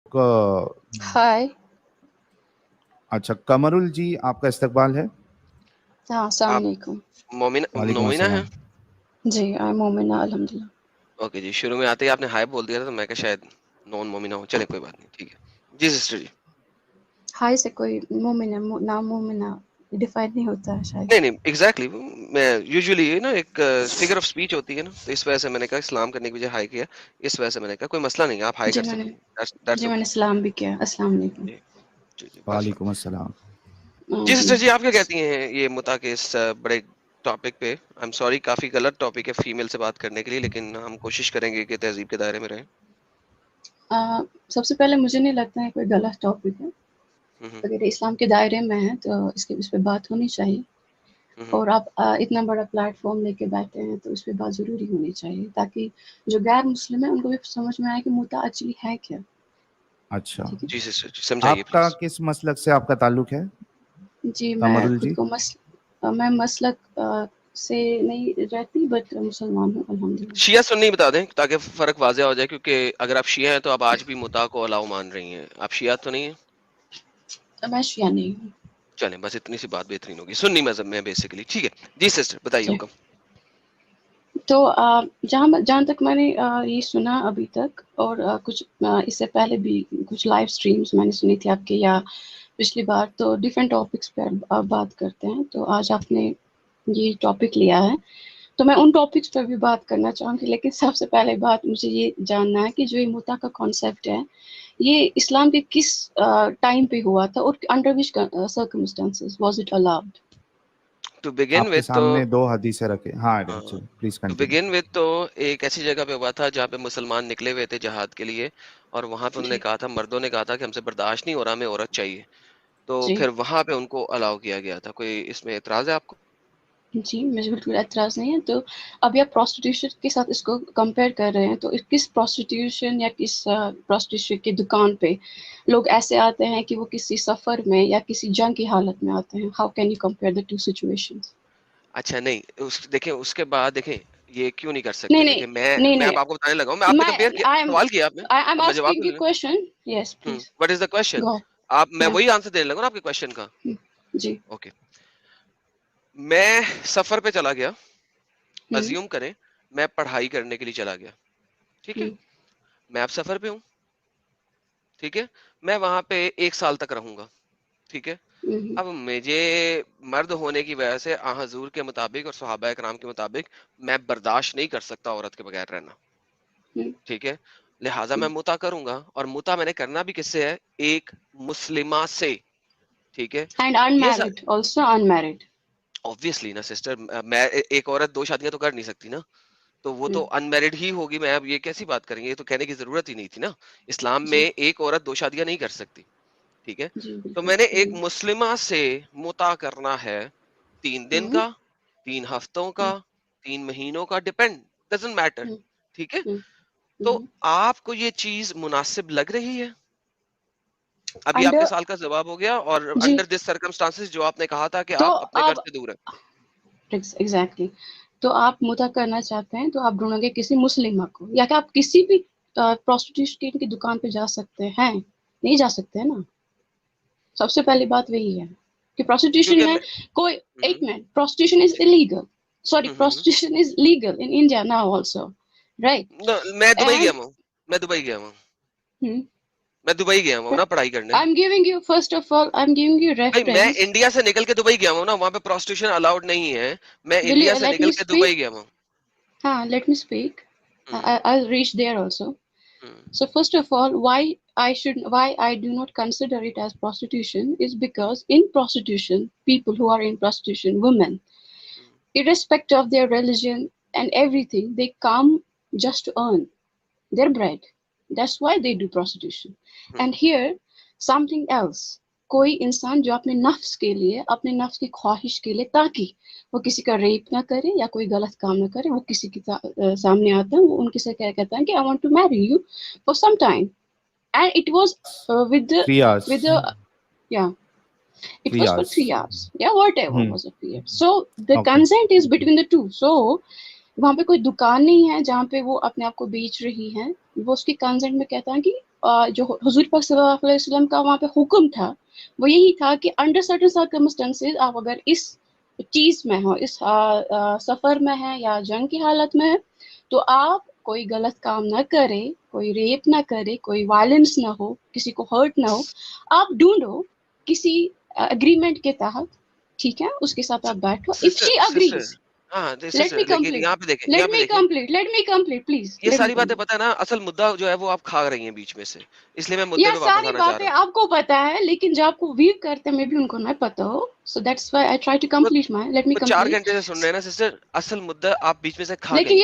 हाय। अच्छा, कमरुल जी आपका इस्तकबाल है। हाँ, अस्सलाम आप वालेकुम। वालेकुम नोमिना है? अस्सलाम। जी, आई एम मोमिना अल्हम्दुलिल्लाह। ओके जी, शुरू में आते ही आपने हाय बोल दिया था तो मैं क्या शायद नॉन मोमिना हो। चले कोई बात नहीं, ठीक है जी सिस्टर जी। हाय से कोई मोमिना नाम मोमिना डिफाइन नहीं होता है शायद। नहीं नहीं एग्जैक्टली मैं यूजुअली ना एक फिगर ऑफ स्पीच होती है ना, तो इस वजह से मैंने कहा सलाम करने की वजह हाय किया। इस वजह से मैंने कहा कोई मसला नहीं है, आप हाय जी कर मैंने सकती हैं, दैट्स जी मैंने ओके। सलाम भी किया, अस्सलाम वालेकुम। जी जी जी बस वालेकुम अस्सलाम। जी सिस्टर जी, आप क्या कहती हैं ये मुता के इस बड़े टॉपिक पे? आई एम सॉरी, काफी गलत टॉपिक है फीमेल से बात करने के लिए, लेकिन हम कोशिश करेंगे कि तहजीब के दायरे में रहें। सबसे पहले मुझे नहीं लगता है कोई गलत टॉपिक है। हम्म अगर इस्लाम के दायरे में है तो इस पे बात होनी चाहिए। हम्म और आप इतना बड़ा प्लेटफॉर्म लेके बैठे हैं तो इस पे बात ज़रूरी होनी चाहिए, ताकि जो गैर मुस्लिम है उनको भी समझ में आए कि मुता एक्चुअली है क्या। अच्छा, ठीक है जी सिस्टर जी, समझाइए आपका प्लीज। किस मसलक से आपका ताल्लुक है जी, मैं कमरुल खुद जी? को मैं मसलक से नहीं रहती, बट मुसलमान हूँ अल्हम्दुलिल्लाह। शिया सुन्नी बता दें ताकि फर्क वाज़ेह हो जाए, क्योंकि अगर आप शिया हैं तो आप आज भी मुता को अलाउ मान रही हैं। आप शिया तो नहीं है? मैं शिया नहीं हूँ। चलें, बस इतनी सी बात बेहतरीन होगी। सुन्नी मजहब में बेसिकली, ठीक है जी सिस्टर, बताइए जी, हुक्म। तो जहाँ तक मैंने ये सुना अभी तक, और कुछ इससे पहले भी कुछ लाइव स्ट्रीम्स मैंने सुनी थी आपके, या पिछली बार, तो डिफरेंट टॉपिक्स पे आप बात करते हैं। तो आज आपने ये टॉपिक लिया है तो मैं उन टॉपिक्स पर भी बात करना चाहूँगी, लेकिन सबसे पहले बात मुझे ये जानना है कि जो ये मुता का कॉन्सेप्ट है, ये इस्लाम के किस टाइम पे हुआ था और under which circumstances was it allowed? To begin आपके विद तो सामने दो हदीसें रखे। हाँ हाँ, please to continue. Begin with तो एक ऐसी जगह पे हुआ था जहाँ पे मुसलमान निकले हुए थे जहाद के लिए, और वहां पे उन्होंने जी कहा था, मर्दों ने कहा था कि हमसे बर्दाश्त नहीं हो रहा, हमें औरत चाहिए। तो जी फिर वहां पे उनको अलाउ किया गया था। कोई इसमें एतराज है आपको? जी, मुझे बिल्कुल एतराज़ नहीं है। तो अभी आप प्रोस्टिट्यूशन के साथ इसको कंपेयर कर रहे हैं, तो किस प्रोस्टिट्यूशन या किस प्रोस्टिट्यूशन की दुकान पे लोग ऐसे आते हैं कि वो किसी सफ़र में या किसी जंग की हालत में आते हैं? How can you compare the two situations? अच्छा नहीं, उस देखें उसके बाद देखें, ये क्यों नहीं कर नहीं सकते? नहीं देखें नहीं मैं नहीं अब आपको बताने लगा हूँ, मैं आपने कंपेयर किया, आई सवाल किया आपने, एम अब मैं जवाब आस्किंग तो यू लेना। Question. Yes please what is the question? Go. आप मैं या वही आंसर देने लगा ना आपके क्वेश्चन का। जी। ओके, मैं सफर पे चला गया, हम्म अज्यूम करें मैं पढ़ाई करने के लिए चला गया, ठीक है? हम्म मैं अब सफर पे हूँ, ठीक है? मैं वहां पे 1 साल तक रहूंगा, ठीक है? हम्म अब मुझे मर्द होने की वजह से आ हजूर के मुताबिक और सहाबा कराम के मुताबिक मैं बर्दाश्त नहीं कर सकता औरत के बगैर रहना, हम्म ठीक है? लिहाजा मैं मुता करूंगा, और मुता मैंने करना भी किससे है? एक मुस्लिमा से, ठीक है? एंड ये अनमैरिड, आल्सो अनमैरिड। ऑब्वियसली ना सिस्टर, मैं एक औरत दो शादियां तो कर नहीं सकती ना, तो वो तो हम्म अनमैरिड ही होगी। मैं अब ये कैसी बात करेंगे, ये तो कहने की जरूरत ही नहीं थी ना। इस्लाम में जी एक औरत दो शादियां नहीं कर सकती, ठीक है? जी तो बिल्कुल। मैंने एक मुस्लिमा से मुता करना है, 3 दिन हम्म का, 3 हफ्तों का, हम्म 3 महीनों का, डिपेंड, डजेंट मैटर, हम्म ठीक है? हम्म तो हम्म आपको ये चीज मुनासिब लग रही है? अभी आपके अंडर सवाल का जवाब हो गया। और जी। अंडर दिस सर्कमस्टांसेस जो आपने कहा था कि तो आप अपने घर अब से दूर हैं। एग्जैक्टली, तो आप मुता करना चाहते हैं तो आप ढूंढोगे किसी मुस्लिमा को, या कि आप किसी भी प्रोस्टिट्यूशन की दुकान पे जा सकते हैं? नहीं जा सकते हैं ना। सबसे पहली बात वही है कि प्रोस्टिट्यूशन क्योंकि है मैं कोई। एक हम्म, मिनट, प्रोस्टिट्यूशन इज जी illegal, sorry, hmm, hmm, prostitution is legal in India now also, right? मैं दुबई गया एंड हूँ, मैं दुबई गया हूँ, मैं दुबई गया हूँ ना पढ़ाई करने। I am giving you, first of all I am giving you भाई मैं रेफरेंस। इंडिया से निकल के दुबई गया हूँ ना, वहां पे प्रोस्टिट्यूशन अलाउड नहीं है। मैं विल इंडिया यू से लेट निकल मी के दुबई स्पीक? गया हूँ। हाँ, let me speak. Hmm, I'll reach there also. Hmm, So first of all, why I do not consider it as prostitution is because in prostitution, people who are in prostitution, women, hmm, irrespective of their religion and everything, they come just to earn their bread. That's why they do prostitution. Hmm, And here, something else. कोई इंसान जो अपने नफ्स के लिए, अपने नफ्स की ख्वाहिश के लिए, ताकि वो किसी का रेप ना करे या कोई गलत काम ना करे, वो किसी के सामने आता है, वो उनके से क्या कहता है कि I want to marry you for some time, and it was three hours with the yeah, it three was for hours 3 hours, yeah, whatever hmm was it period. So the okay. consent is between the two. So वहां पे कोई दुकान नहीं है जहाँ पे वो अपने आप को बेच रही है। वो उसकी कंसेंट में कहता है कि जो हुजूर पाक सल्लल्लाहु अलैहि वसल्लम का वहाँ पे हुक्म था वो यही था कि अंडर सर्टेन सर्कमस्टेंसेस आप अगर इस चीज में हो, इस सफर में है या जंग की हालत में है, तो आप कोई गलत काम ना करे, कोई रेप ना करे, कोई वायलेंस ना हो, किसी को हर्ट ना हो, आप ढूंढो किसी एग्रीमेंट के तहत, ठीक है, उसके साथ आप बैठो. इफ शी अग्रीज, हाँ let me लेकिन complete. यहाँ पे देखें, Let me complete, please. ये Let me सारी बातें complete. पता है ना, असल मुद्दा जो है वो आप खा रही हैं बीच में से, इसलिए मैं मुद्दे ये पे वापस सारी आना चाह बातें रहा हूँ. आपको पता है, लेकिन जो आपको व्यू करते हैं मे भी उनको नहीं पता हो. So that's why I try to complete my. Let me वो 4 complete. घंटे से सुन रहे हैं ना सिस्टर, असल मुद्दा आप बीच में से खा लेकिन गई.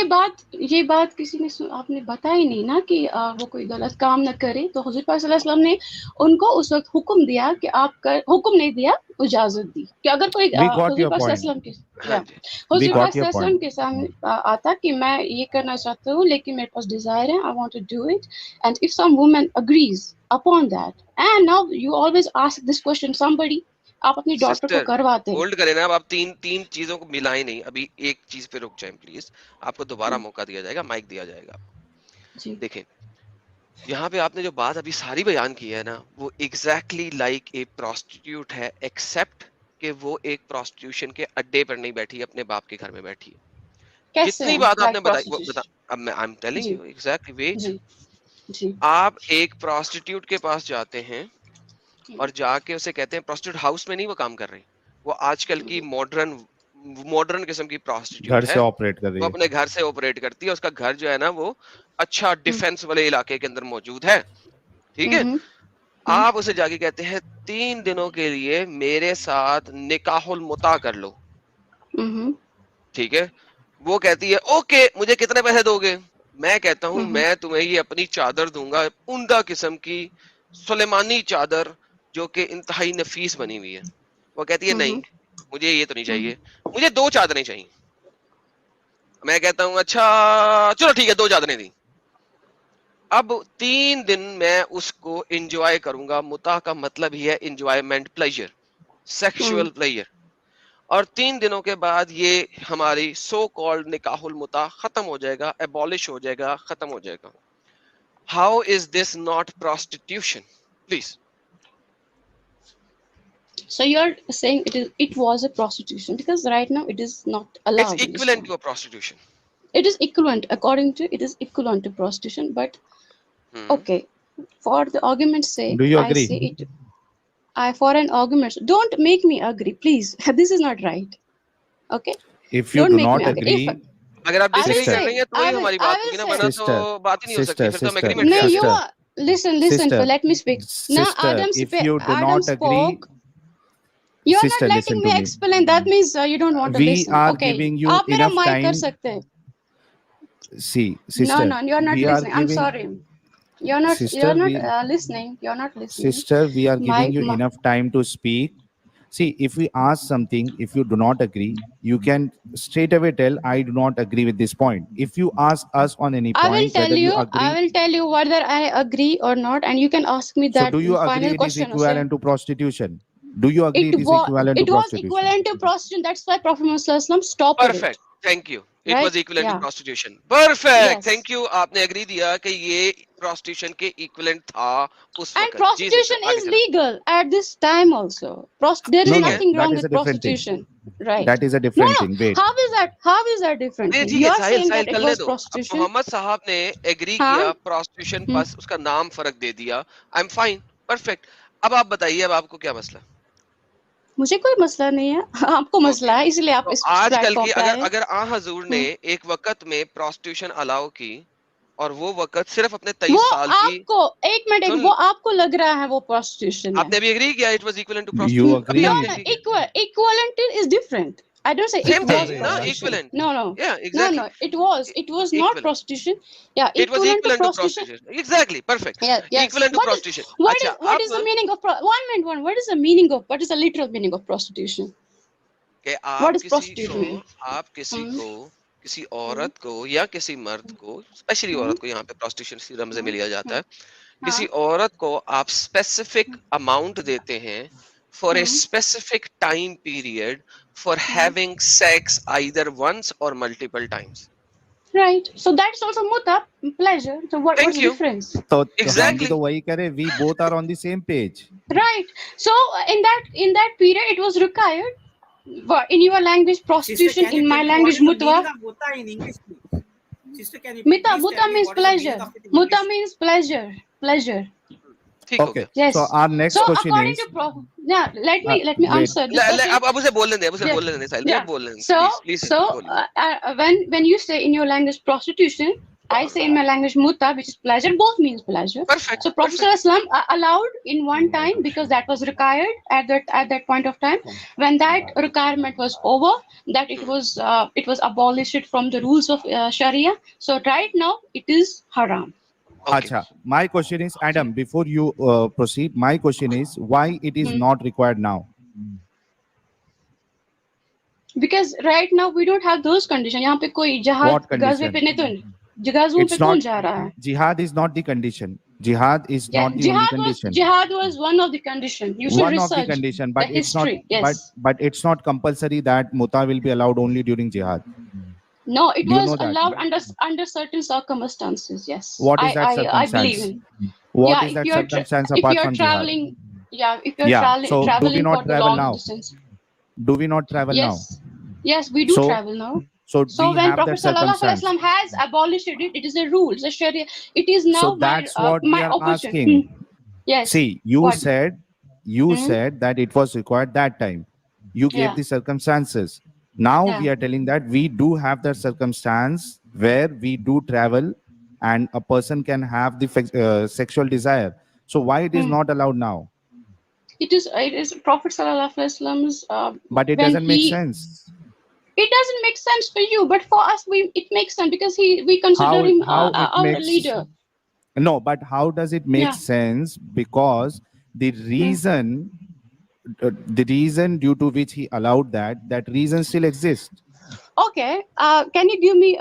ये बात किसी ने आपने बताई नहीं ना कि वो कोई गलत काम न करे. तो हुजूर पाक सल्लल्लाहु अलैहि वसल्लम ने उनको उस वक्त हुक्म दिया कि हुक्म नहीं दिया, इजाजत दी कि अगर कोई We got हुजूर your पाक point. सल्लल्लाहु अलैहि वसल्लम के हाँ जी. We हुजूर पाक got your सल्लल्लाहु अलैहि वसल्लम point. के सामने आता कि मैं ये करना चाहता हूँ लेकिन मेरे पास डिजायर है, I want to do it, and if some woman agrees upon that, and now you always ask this question somebody, आप अपनी डॉटर को सिस्टर करवाते हैं. होल्ड करें ना, अब आप तीन चीजों को मिलाएं नहीं, अभी एक चीज पे रुक जाएं प्लीज, आपको दोबारा मौका दिया जाएगा, माइक दिया जाएगा. जी. देखें, यहाँ पे आपने जो बात अभी सारी बयान की है ना, वो एग्जैक्टली लाइक ए प्रोस्टिट्यूट है, एक्सेप्ट कि वो एक प्रोस्टिट्यूशन के अड्डे पर नहीं बैठी, अपने बाप के घर में बैठी है. कैसे जितनी है बात आपने लाइक बताई वो बता, प्रोस्टिट्यूशन? अब मैं आई एम टेलिंग जी यू एग्जैक्टली, वेट. जी जी. आप एक प्रोस्टिट्यूट के पास जाते हैं और जाके उसे कहते हैं, प्रोस्टिट्यूट हाउस में नहीं वो काम कर रही, वो आजकल की मॉडर्न किस्म की प्रोस्टिट्यूट घर है, से ऑपरेट कर रही वो है. अपने घर से ऑपरेट करती है, उसका घर जो है ना वो अच्छा डिफेंस वाले इलाके के अंदर मौजूद है, ठीक है. आप उसे जाके कहते हैं 3 दिनों के लिए मेरे साथ निकाहुल मुता कर लो, ठीक है. वो कहती है ओके, मुझे कितने पैसे दोगे? मैं कहता हूं मैं तुम्हें ये अपनी चादर दूंगा, उम्दा किस्म की सुलेमानी चादर जो कि इंतहाई नफीस बनी हुई है. वो कहती है नहीं, मुझे ये तो नहीं चाहिए, मुझे 2 चादरें चाहिए. मैं कहता हूं अच्छा चलो ठीक है, 2 चादरें दी. अब 3 दिन मैं उसको एंजॉय करूंगा. मुता का मतलब ही है एंजॉयमेंट, प्लेजर, सेक्सुअल प्लेजर. और 3 दिनों के बाद ये हमारी सो कॉल्ड निकाहुल मुता खत्म हो जाएगा, एबॉलिश हो जाएगा, खत्म हो जाएगा. How is this not prostitution? Please. So you're saying it was a prostitution because right now it is not allowed. It's equivalent to a prostitution. It is equivalent, according to it is equivalent to prostitution, but okay, for the argument's sake, Do you I agree? say it. For an argument, don't make me agree, please. This is not right. Okay. If you Don't do make not me agree. agree, अगर आप disagree Sister. कर रही हैं तो ही हमारी बात होगी ना, वरना तो बात ही नहीं हो सकती, फिर तो हम एग्रीमेंट No, पे आ you गए. are. Listen. Sister. Let me speak. Now, Sister, if you do Adam not agree, spoke. You're Sister, not letting listen me to me. explain. That means you don't want to We listen. are Okay. giving you आप मेरा enough mic कर time. सकते हैं. See, sister, No, you're not we are listening. I'm giving, sorry. You're not sister, listening. You're not listening. sister, we are giving you enough time to speak. See, if we ask something, if you do not agree, you can straight away tell, I do not agree with this point. If you ask us on any I will point, tell whether you you. agree. I will tell you whether I agree or not, and you can ask me So that do you agree final it is question. equivalent to prostitution? Do you agree it is equivalent to It was prostitution? equivalent to prostitution. That's why Prophet Muhammad Sallallahu Alaihi Wasallam stopped Perfect. Thank you. It Right? was equivalent to Yeah. prostitution. Perfect. Yes. Thank you. आपने agree दिया कि ये prostitution के equivalent था उस And वक्त. prostitution is legal at this time also. There is No, nothing that wrong is with a different thing. prostitution. Right. That is a different thing. Wait. How is that different नहीं thing? ठीक You है, are Sahil saying Sahil that it करने was दो. अब prostitution. Mohammad साहब ने agree हाँ. किया prostitution, बस उसका नाम फर्क दे दिया. I'm fine. Perfect. अब आप बताइए, अब आपको क्या मसला? मुझे कोई मसला नहीं है, आपको मसला है, इसलिए आप तो इस आजकल प्लेटफॉर्म की पे आए. अगर आ हजूर ने एक वक्त में prostitution अलाउ की, और वो वक्त सिर्फ अपने 23 साल की. आपको एक मिनट, वो आपको लग रहा है वो prostitution है. आपने भी एग्री किया it was equivalent to You prostitution? agree? No, equivalent is different. I don't say Same it was thing, no, prostitution. equivalent. No. Yeah, exactly. No, it was not Equivalent. prostitution. Yeah, It was equivalent to equivalent to prostitution. prostitution. Exactly, perfect. Yeah, yes. Equivalent to prostitution. What is the meaning of what is the meaning of, what is the literal meaning of prostitution? कि What आप is prostitution? किसी औरत को या किसी मर्द को, specially औरत को यहाँ पे प्रोस्टिट्यूशन की रमज में लिया जाता है, किसी औरत को आप स्पेसिफिक अमाउंट देते हैं for a specific time period for having sex either once or multiple times. Right. So that's also muta, pleasure. So what's the difference? So Exactly. तो वही करे, we both are on the same page. Right. So in that period, it was required. In your language, prostitution. Sister, in my language, mutwa. Muta in English, please. Sister, can you Muta means pleasure. Muta means pleasure. Pleasure. Okay. Yes. So our next question according is. to let me answer this question. अब उसे बोल लेने साहिल बोल लेने so when you say in your language prostitution, I say in my language muta, which is pleasure. Both means pleasure. Perfect. So Prophet ﷺ allowed in one time because that was required at that point of time. When that requirement was over, that it was abolished from the rules of Sharia. So right now it is haram. Okay. Acha, my question is, Adam, before you proceed, my question is why it is not required now? Because right now we don't have those conditions. यहाँ पे कोई जहाद गज़वे पे नहीं तो गज़वों पे कौन जा रहा है? Jihad is not the condition. Jihad is not the only condition. Jihad was one of the conditions. You should research. One of the condition, but it's history. not. Yes. But it's not compulsory that muta will be allowed only during jihad. No, it was allowed under certain circumstances. Yes. What is that circumstance? I believe in. What is that circumstance apart from traveling, jihad? If you're traveling, so traveling do we not for the travel long now? distance. Do we not travel now? Yes, we do travel now. So when Prophet ﷺ has abolished it, it is a rule, it's a Sharia. It is now so that's what we are asking. Yes. See, you said that it was required that time. You gave the circumstances. Now we are telling that we do have that circumstance where we do travel and a person can have the sexual desire. So why it is not allowed now? It is Prophet ﷺ's. But it doesn't make sense. It doesn't make sense for you, but for us, it makes sense because we consider him our leader. No, but how does it make sense? Because the reason due to which he allowed that reason still exists. Okay. Can you give me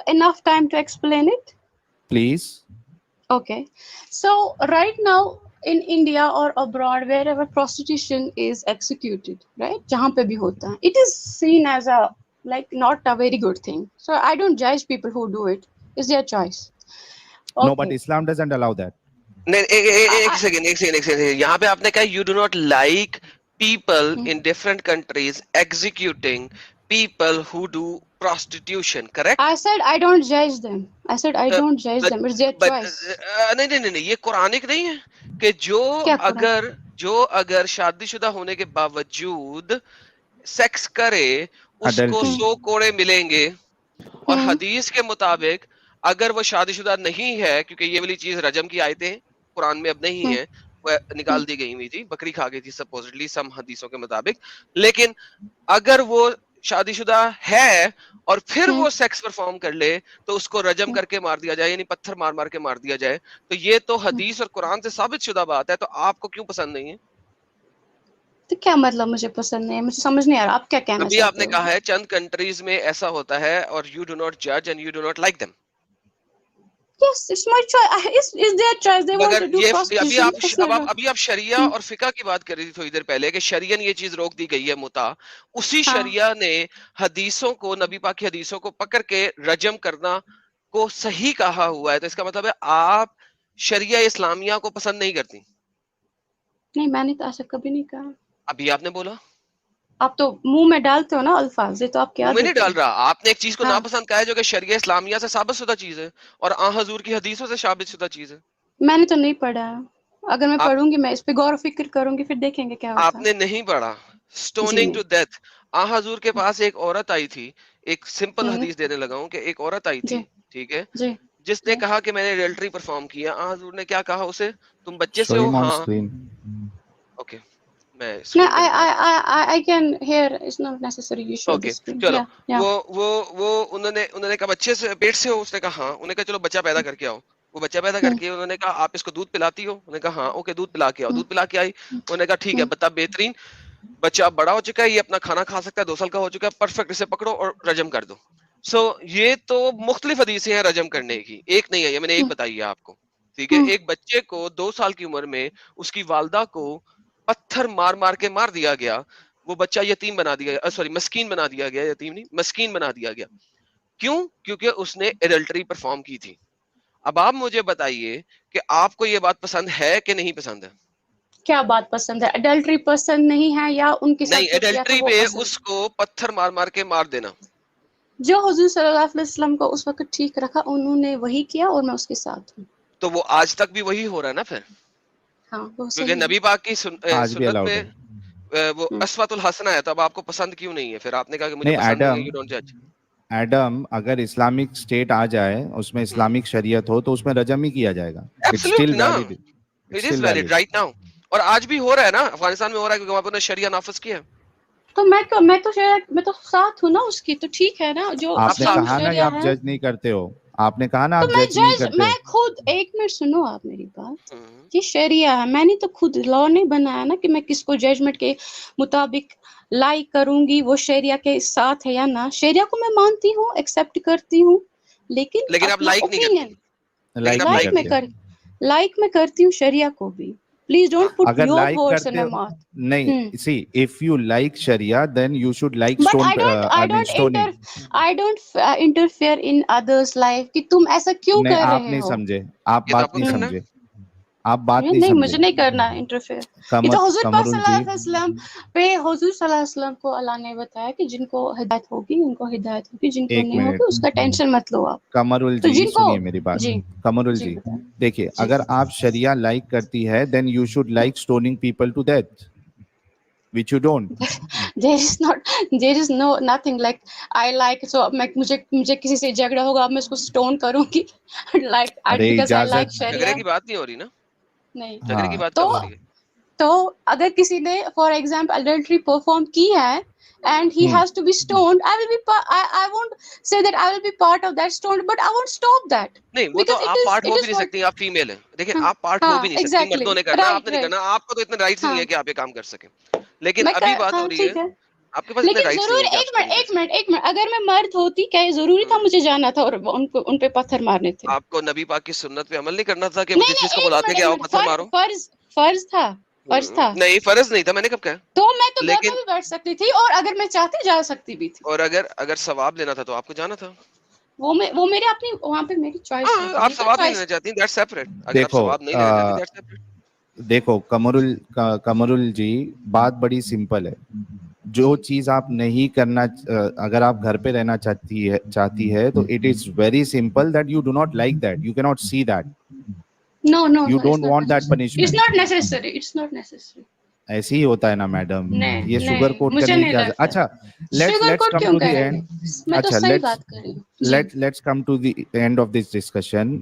enough time to explain it? Please. Okay. So right now in India or abroad, wherever prostitution is executed, right? Jahan pe bhi hota hai, it is seen as not a very good thing. So I don't judge people who do it. It's their choice. Okay. No, but Islam doesn't allow that. एक second यहाँ पे आपने कहा you do not like people in different countries executing people who do prostitution, correct? I said I don't judge them. It's their choice. नहीं ये Quranic नहीं है कि जो अगर शादीशुदा होने के बावजूद सेक्स करे उसको 100 कोड़े मिलेंगे और हदीस के मुताबिक अगर वो शादीशुदा नहीं है, क्योंकि ये वाली चीज रजम की आयतें कुरान में अब नहीं है, वो निकाल दी गई हुई थी, बकरी खा गई थी सपोजिटली सम हदीसों के मुताबिक, लेकिन अगर वो शादीशुदा है और फिर वो सेक्स परफॉर्म कर ले तो उसको रजम करके मार दिया जाए, यानी पत्थर मार मार के मार दिया जाए, तो ये तो हदीस और कुरान से साबित शुदा बात है, तो आपको क्यों पसंद नहीं है? तो क्या मतलब मुझे पसंद नहीं है, मुझे समझ नहीं आ रहा आप क्या कहना चाहते हो? अभी आपने कहा है चंद कंट्रीज में ऐसा होता है और you do not judge and you do not like them. Yes, it's my choice. It's their choice. They want to do prostitution. अभी आप शरिया और फिका की बात कर रही थी थोड़ी देर पहले कि शरियन ये चीज रोक दी गई है मुता, उसी शरिया ने हदीसों को, नबी पाक की हदीसों को पकड़ के रजम करना को सही कहा हुआ है, तो इसका मतलब है आप शरिया इस्लामिया को पसंद नहीं करती? नहीं, मैंने तो ऐसा कभी नहीं कहा। अभी आपने बोला, आप तो मुंह में डालते हो ना अल्फाज, ये तो आप क्या मुंह में नहीं डाल रहा, आपने एक चीज को नापसंद कहा है जो कि शरिया इस्लामिया से साबित शुदा चीज है और आ हजूर की हदीसों से साबित शुदा चीज है। मैंने तो नहीं पढ़ा, अगर मैं पढ़ूंगी मैं इस पे गौर फिक्र करूंगी फिर देखेंगे क्या होता है। आपने नहीं पढ़ा, स्टोनिंग टू डेथ। आ हजूर के पास एक औरत आई थी, एक सिंपल हदीस देने लगा हूं कि एक औरत आई थी, ठीक है, जिसने कहा कि मैंने एडल्टरी परफॉर्म किया। आ हजूर ने क्या कहा उसे, तुम बच्चे से हो? हाँ, okay, I can hear, it's not necessary you show this screen. चलो, वो उन्होंने कहा बच्चे से, पेट से हो? उसने कहा हाँ। उन्होंने कहा चलो बच्चा पैदा करके आओ। वो बच्चा पैदा करके उन्होंने कहा आप इसको दूध पिलाती हो? उन्होंने कहा हाँ। ओके, दूध पिला के आओ। दूध पिला के आई। उन्होंने कहा ठीक है, बता बेहतरीन, बच्चा बड़ा हो चुका है, ये अपना खाना खा सकता है, 2 साल का हो चुका है, परफेक्ट, इसे पकड़ो और रजम कर दो। सो ये तो मुख्तलिफ हदीसें हैं रजम करने की, एक नहीं है, ये मैंने एक बताई है आपको, ठीक है। एक बच्चे को 2 साल की उम्र में उसकी वालदा को पत्थर मार मार के मार दिया गया, वो बच्चा यतीम बना दिया गया, सॉरी मस्कीन बना दिया गया, यतीम नहीं मस्कीन बना दिया गया। کیوں؟ کیونکہ اس نے ایڈلٹری پرفارم کی تھی. اب آپ مجھے بتائیے کہ آپ کو یہ بات پسند ہے کہ نہیں پسند ہے؟ کیا بات پسند ہے؟ ایڈلٹری پسند نہیں ہے یا ان کے ساتھ نہیں، جو کیا تھا ایڈلٹری وہ پہ پسند؟ اس کو پتھر مار مار کے مار دینا. جو حضور صلی اللہ علیہ وسلم کو اس وقت ٹھیک رکھا انہوں نے وہی کیا اور میں اس کے ساتھ ہوں. تو وہ آج تک بھی وہی ہو رہا ہے نا پھر، ہاں وہ کیونکہ صحیح ہے. نبی پاک کی آج بھی سنت الاؤڈ میں ہے. وہ اسوۃ الحسنہ ہے. تو اب آپ کو پسند کیوں نہیں ہے؟ پھر آپ نے کہا کہ مجھے نہیں پسند نہیں ہے، یو ڈونٹ جج. ایڈم اگر اسلامک اسٹیٹ آ جائے، اس میں اسلامک شریعت ہو تو اس میں رجم ہی کیا جائے گا. اٹس اسٹل ایبسلیوٹلی نا، valid. It is valid right now. اور آج بھی ہو رہا ہے نا، افغانستان میں ہو رہا ہے کیونکہ وہاں پر شریعہ نافذ کیا ہے. تو میں تو ساتھ ہوں نا اس کی، تو ٹھیک ہے نا. جو آپ آپ نے اسلامک کہا نا کہ شریعہ آپ ہے جج نہیں کرتے ہو. آپ نے کہا نا تو آپ جج نہیں کرتے میں ہو. خود ایک منٹ سنو آپ میری بات. یہ شریعہ ہے، میں نے تو خود لا نہیں بنایا نا کہ میں کس کو ججمنٹ کے مطابق لائک کروں گی، وہ شریعہ کے ساتھ ہے یا نہ. شریعہ کو میں مانتی ہوں، ایکسیپٹ کرتی ہوں، لیکن آپ اپنا لائک نہیں کرتے. اوپینین لائک نہیں لائک میں کرتی ہوں شریعہ کو بھی. پلیز ڈونٹ پٹ اگر یور لائک ورڈز ان کرتے مائی ہو ماؤتھ. نہیں. سی اف یو لائک شریعہ then you should like but stoning. I don't interfere in others' life کہ تم ایسا کیوں نہیں کر آپ رہے نہیں ہو. سمجھے. آپ یہ تو آپ بات کو نہیں کرنا ہے. سمجھے. آپ بات نہیں نہیں، سمجھے. مجھے نہیں کرنا انٹرفیئر. یہ تو حضور پاک قمر صلی اللہ جی علیہ وسلم پہ حضور صلی اللہ علیہ وسلم کو اللہ نے بتایا کہ جن کو ہدایت ہوگی ان کو ہدایت ہوگی، جن کو ایک نہیں منٹ ہوگی اس کا ٹینشن مت لو آپ. قمر تو جی جن کو سنیے میری بات. جی قمر جی جی بتائیں. دیکھیے، جی اگر آپ شریعہ لائک کرتی ہے then you should like stoning people to death which you don't. there is nothing like I like. So مجھے کسی سے جھگڑا ہوگا اب میں اس کو اسٹون کروں گی like array because I like اجازت. جھگڑے شریعہ. کی بات نہیں ہو رہی نا، نہیں. جھگڑے کی ہاں بات کب ہو رہی ہے؟ تو اگر کسی نے فار ایگزامپل اڈلٹری پرفارم کی ہے and he ہوں has to be stoned, I won't say that I will be part of that stoned, but I won't stop that نہیں، وہ تو because آپ پارٹ ہو it بھی is نہیں what. سکتی، آپ فیمیل ہیں. دیکھیں ہاں آپ پارٹ ہو بھی نہیں سکتی، exactly مردوں نے کرنا، آپ نے نہیں right. کرنا. آپ کو تو اتنے رائٹس نہیں ہاں ہے کہ آپ یہ کام کر سکیں. لیکن ابھی بات ہو رہی ہے ٹھیک ہے. آپ کے پاس اتنے لیکن رائٹس نہیں ضرور ہے کہ آپ اسٹوننگ کر سکیں. ایک منٹ اگر میں مرد ہوتی کیا یہ ضروری تھا مجھے جانا تھا اور ان پہ پتھر مارنے تھے؟ آپ کو نبی پاک کی سنت پہ عمل نہیں کرنا تھا کہ نہیں جس چیز کو ایک بلاتے منٹ کہ آؤ پتھر مارو؟ فرض تھا. نہیں، فرض نہیں تھا، میں نے کب کہا. تو میں تو گھر لیکن میں بھی بیٹھ سکتی تھی اور اگر میں چاہتی جا سکتی بھی تھی. اور اگر ثواب لینا تھا تو آپ کو جانا تھا. وہ میرے اپنی وہاں پہ میری چوائس ہے. ہاں، آپ ثواب نہیں لینا چاہتی، دیٹس سیپریٹ. اگر آپ دیکھو ثواب نہیں لینا چاہتی دیٹس سیپریٹ. دیکھو قمرل جی، بات بڑی سمپل ہے. جو چیز آپ نہیں کرنا، اگر آپ گھر پہ رہنا چاہتی ہے تو it is very simple that you do not like that, you کی not see that. No, You it's don't not want that necessary. punishment. It's not necessary. ایسے ہی ہوتا ہے نا میڈم، یہ شوگر نہیں کوٹ مجھے کرنے نہیں کی کیا. لگتا. اچھا شوگر لیٹس کوٹ کم کیوں ٹو دی کریں اینڈ. گے؟ میں تو اچھا صحیح بات کر رہی ہوں. جی. let's come to the end of this discussion.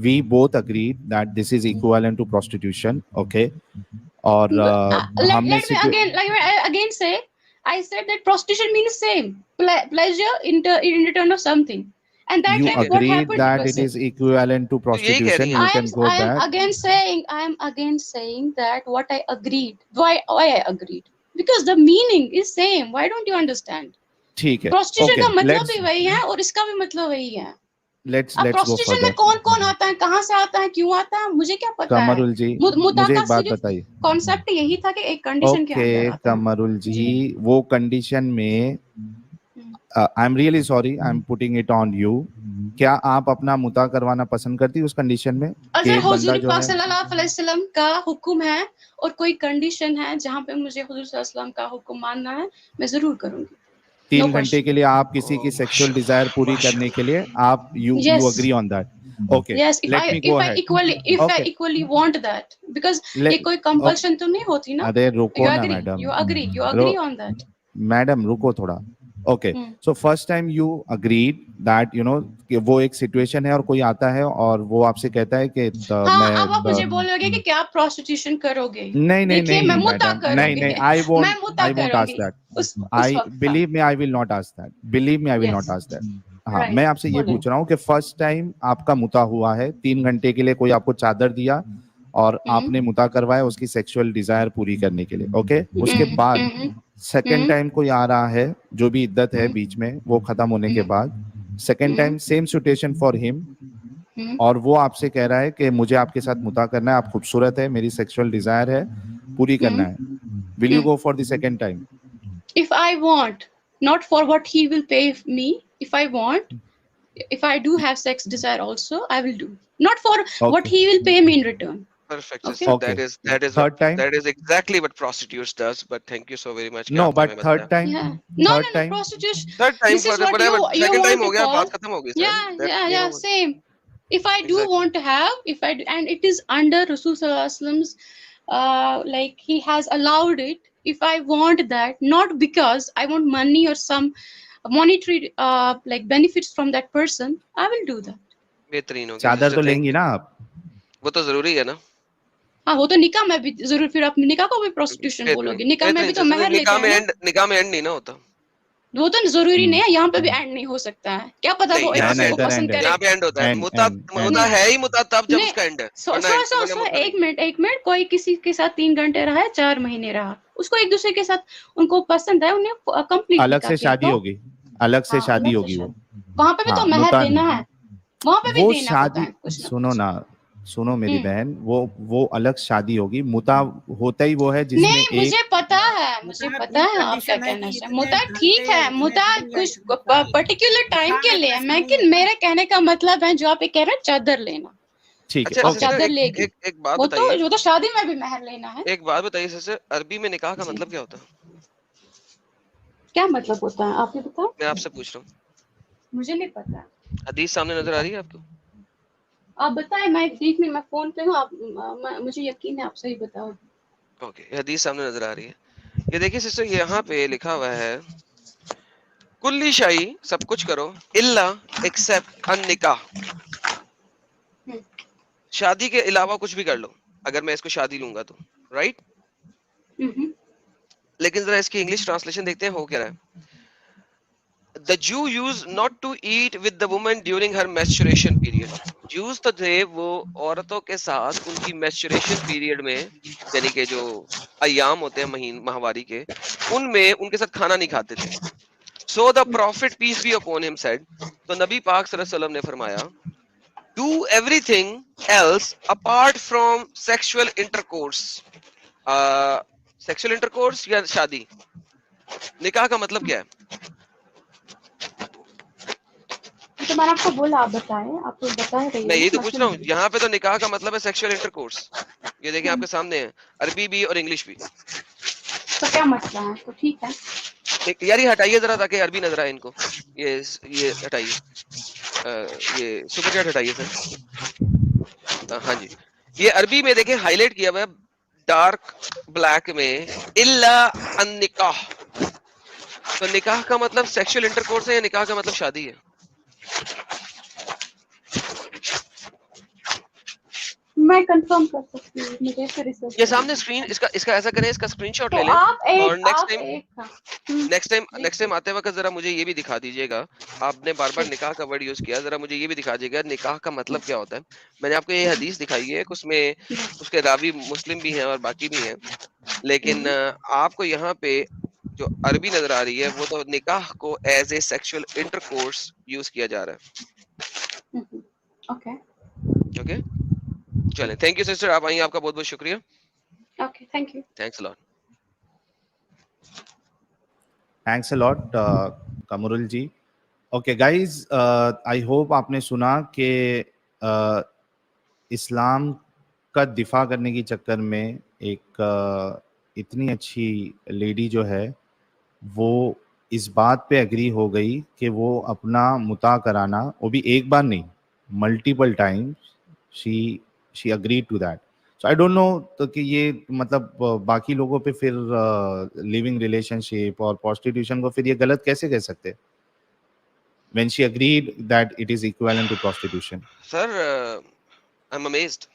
We both agreed that this is equivalent to prostitution, okay? اور ہم نے Let me again say, I said that prostitution means same pleasure in return of something, and that you time what agreed happened? It that was it same. is equivalent to تو یہی کہہ رہی prostitution. ہیں You آپ. can go I am back. again saying that what I agreed. Why I agreed? Because the meaning is same. Why don't you understand? ٹھیک ہے. Prostitution Okay, کا مطلب بھی وہی ہے اور اس کا بھی مطلب وہی ہے. اب let's go پروسٹیوشن میں further. کون آتا ہے، کہاں سے آتا ہے، کیوں آتا ہے، مجھے کیا پتا ہے. قمرل جی متا مجھے کا ایک بات صرف بتائیے. کانسیپٹ یہی تھا کہ ایک کنڈیشن کے اندر اوکے آتا ہے. قمرل جی، وہ کنڈیشن میں I am really sorry, I am putting it on you. کیا آپ اپنا متا کروانا پسند کرتی اس کنڈیشن میں کہ اگر ایک حضور بندہ جو پاک ہے. صلی اللہ علیہ وسلم کا حکم ہے اور کوئی کنڈیشن ہے جہاں پہ مجھے حضور صلی اللہ علیہ وسلم کا حکم ماننا ہے، میں ضرور کروں گی. 3 گھنٹے کے لیے آپ کسی کی سیکشل ڈیزائر پوری کرنے کے لیے آپ you agree on that. Okay Yes, let me go head. I equally want that because یہ کوئی compulsion تو نہیں ہوتی نا. ارے رکو نا You madam, agree on that. Madam رکو تھوڑا. Okay so first time you agreed that you know کہ وہ ایک سچویشن ہے اور کوئی آتا ہے اور وہ آپ سے کہتا ہے کہ ہاں اب آپ مجھے بولو گے کہ کیا پروسٹیٹیوشن کرو گے. نہیں دیکھیے میں متا میڈم، کروں گی. نہیں میں متا I won't کروں ask گی that. اس وقت. Believe me, I will not ask that. Believe me, I will not ask that. ہاں میں آپ سے یہ پوچھ رہا ہوں کہ فرسٹ ٹائم آپ کا متا ہوا ہے، 3 گھنٹے کے لیے کوئی آپ کو چادر دیا اور آپ نے متا کروایا اس کی سیکشل ڈیزائر پوری کرنے کے لیے. اوکے، اس کے بعد سیکنڈ ٹائم کوئی آ رہا ہے، جو بھی عدت ہے بیچ میں وہ ختم ہونے کے بعد second time same situation for ہم، اور وہ آپ سے کہہ رہا ہے کہ مجھے آپ کے ساتھ متا کرنا ہے، آپ خوبصورت ہے، میری سیکشل ڈیزائر ہے، پوری کرنا ہے. Will you go for the second time? If I want, not for what he will pay me, if I want, if I do have sex desire also, I will do. Not for what Okay. he will pay me in return. Perfect, Okay. sister. Okay. That Third is exactly what prostitutes does. But thank you so very much. time? No, but third time. Yeah. No, Third time. prostitution. Third time, This is what whatever. you Second want time to हो गया, call. बात खत्म हो गई, sir. Yeah, same. If I do Exactly. want to have, and it is under Rasul Sallallahu Alaihi Wasallam's, like he has allowed it. If I want that, not because I want money or some monetary like benefits from that person, I will do that. बेहतरीन हो गया. चादर Sister, तो thank लेंगी you. ना आप? वो तो जरूरी है ना. हाँ, वो तो निकाह में भी जरूर, फिर आप निकाह को भी प्रोस्टिट्यूशन बोलोगे. निकाह में भी तो महर लेते हैं ना. निकाह में एंड नहीं ना होता. वो तो जरूरी नहीं है, यहाँ पे भी एंड नहीं हो सकता है. क्या पता वो एक दूसरे को पसंद करे. यहाँ पे एंड होता है. मुता है ही मुता तब जब उसका एंड है. एक मिनट, कोई किसी के साथ 3 घंटे रहा है, 4 महीने रहा, उसको एक दूसरे के साथ उनको पसंद है, उन्हें कंप्लीट अलग से शादी होगी, अलग से शादी होगी. वो वहां पे भी तो महर देना है, वहां पे भी वो देना होता है. शादी सुनो मेरी बहन, वो अलग शादी होगी. मुता होता ही वो है जिसमें नहीं, मुझे पता है आप क्या कहना चाहते हैं. मुता ठीक है, मुता कुछ पर्टिकुलर टाइम के लिए, लेकिन मेरे कहने का मतलब है जो आप कह रहे हैं चादर लेना. ठीक है. अच्छा, चादर लेगी. एक बात बताइए. वो तो शादी में भी महर लेना है. एक बात बताइए सर, अरबी में निकाह का मतलब क्या होता है? क्या मतलब होता है, आप ही बताओ. मैं आपसे पूछ रहा हूँ. मुझे नहीं पता. हदीस सामने नजर आ रही है आपको? आप बताएं. मैं फोन पे हूँ, आप मुझे यकीन है आप सही बताओगे. ओके, हदीस सामने नजर आ रही है. ये देखिए सिस्टर, यहाँ पे लिखा हुआ है कुल्ली शाही, सब कुछ करो इल्ला एक्सेप्ट अन निकाह. शादी के अलावा कुछ भी कर लो अगर मैं इसको शादी लूंगा तो, राइट? लेकिन जरा इसकी इंग्लिश ट्रांसलेशन देखते हैं हो क्या रहा है. The Jew used not to eat with the woman during her menstruation period. Jews तो थे वो औरतों के साथ उनकी menstruation period में, यानी कि जो अय्याम होते हैं माहवारी के, उनमें उनके साथ खाना नहीं खाते थे. So the Prophet peace be upon him said, तो नबी पाक सल्लल्लाहु अलैहि वसल्लम ने फरमाया, do everything else apart from sexual intercourse. Sexual intercourse या शादी? निकाह का मतलब क्या है? तो मैंने आपको बोला, आप बताएं, आप तो बता रही हैं. मैं यही तो पूछ रहा हूँ. यहाँ पे तो निकाह का मतलब है सेक्सुअल इंटरकोर्स. ये देखिए आपके सामने है, अरबी भी और इंग्लिश भी. तो क्या मसला है? तो ठीक है. यार ये हटाइए जरा ताकि अरबी नजर आए इनको. ये हटाइए, ये सुपर चैट हटाइए सर. हाँ जी, ये अरबी में देखिए हाईलाइट किया हुआ है डार्क ब्लैक में, इल्ला अन निकाह. तो निकाह का मतलब सेक्सुअल इंटरकोर्स है या निकाह का मतलब शादी है? मैं कंफर्म कर सकती हूँ, मुझे फिर ये सामने स्क्रीन इसका ऐसा करें, इसका स्क्रीनशॉट ले लें और नेक्स्ट टाइम आते वक्त जरा मुझे ये भी दिखा दीजिएगा. आपने बार बार निकाह का वर्ड यूज किया, जरा मुझे ये भी दिखा दीजिएगा निकाह का मतलब क्या होता है. मैंने आपको ये हदीस दिखाई है, उसमें उसके रावी मुस्लिम भी हैं और बाकी भी हैं, लेकिन आपको यहाँ पे जो अरबी नजर आ रही है वो तो निकाह को as a sexual intercourse use किया जा रहा है. ओके, चलें. थैंक यू सिस्टर, आप आई, आपका बहुत बहुत शुक्रिया. Okay, thank you. Thanks a lot. Thanks a lot Kamrul ji. Okay guys, I hope आपने सुना कि इस्लाम का दिफा करने के चक्कर में एक इतनी अच्छी लेडी जो है वो इस बात पे एग्री हो गई कि वो अपना मुता कराना, वो भी एक बार नहीं, multiple times she agree to that. So I don't know तो कि ये मतलब बाकी लोगों पे फिर लिविंग रिलेशनशिप और प्रोस्टिट्यूशन को फिर ये गलत कैसे कह सकते हैं when she agreed that it is equivalent to prostitution. Sir, I'm amazed.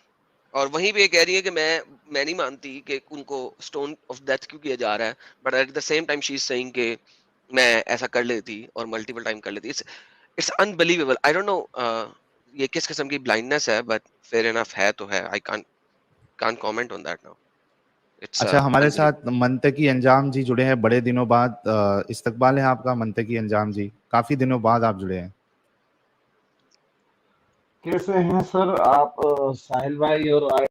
और वहीं पे कह रही है कि मैं नहीं मानती कि उनको स्टोन ऑफ डेथ क्यों किया जा रहा है, but at the same time she is saying कि मैं ऐसा कर लेती और मल्टीपल टाइम कर लेती. It's unbelievable. I don't no ये किस किस्म की ब्लाइंडनेस है, बट फेयर इनफ है तो है. I can't comment on that now. अच्छा, हमारे साथ मंतकी अंजाम जी जुड़े हैं बड़े दिनों बाद. इस्तकबाल है आपका मंतकी अंजाम जी, काफी दिनों बाद आप जुड़े हैं. कैसे हैं सर आप साहिल भाई और